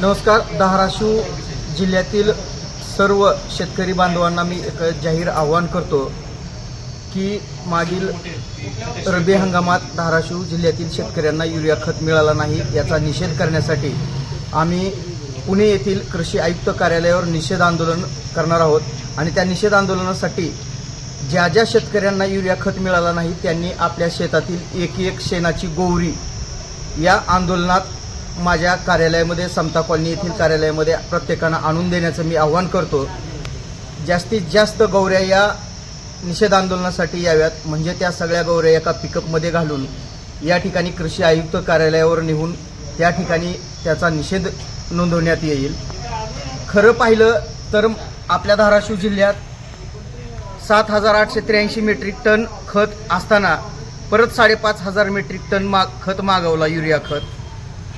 नमस्कार. धाराशिव जिल्ह्यातील सर्व शेतकरी बांधवांना मी एक जाहीर आवाहन करतो की मागील रब्बी हंगामात धाराशिव जिल्ह्यातील शेतकऱ्यांना युरिया खत मिळाला नाही, याचा निषेध करण्यासाठी आम्ही पुणे येथील कृषी आयुक्त कार्यालयावर निषेध आंदोलन करणार आहोत. आणि त्या निषेध आंदोलनासाठी ज्या ज्या शेतकऱ्यांना युरिया खत मिळाला नाही त्यांनी आपल्या शेतातील एक शेणाची गोवरी या आंदोलनात माझ्या कार्यालयामध्ये, समता कॉलनी येथील कार्यालयामध्ये प्रत्येकानं आणून देण्याचं मी आवाहन करतो. जास्तीत जास्त गौऱ्या या निषेध आंदोलनासाठी याव्यात, म्हणजे त्या सगळ्या गौऱ्या एका पिकअपमध्ये घालून या ठिकाणी कृषी आयुक्त कार्यालयावर नेऊन त्या ठिकाणी त्याचा निषेध नोंदवण्यात येईल. खरं पाहिलं तर आपल्या धाराशिव जिल्ह्यात 7,883 मेट्रिक टन खत असताना परत 5,500 मेट्रिक टन खत मागवला, युरिया खत.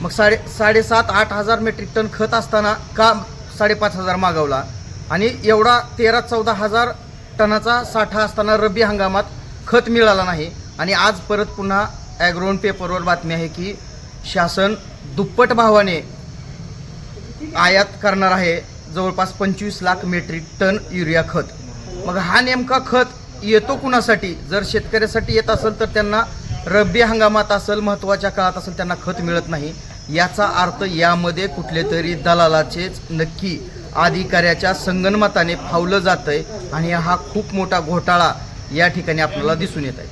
मग 7,500-8,000 हजार मेट्रिक टन खत असताना का 5,500 मागवला? आणि एवढा 13-14 हजार टनाचा साठा असताना रब्बी हंगामात खत मिळाला नाही. आणि आज परत पुन्हा ॲग्रोन पेपरवर बातमी आहे की शासन दुप्पट भावाने आयात करणार आहे, जवळपास 25 लाख मेट्रिक टन युरिया खत. मग हा नेमका खत येतो कुणासाठी? जर शेतकऱ्यासाठी येत असेल तर त्यांना रब्बी हंगामात असेल, महत्त्वाच्या काळात असेल, त्यांना खत मिळत नाही. याचा अर्थ यामध्ये कुठले तरी दलालाचेच नक्की अधिकाऱ्याच्या संगनमताने फावलं जातंय आणि हा खूप मोठा घोटाळा या ठिकाणी आपल्याला दिसून येत आहे.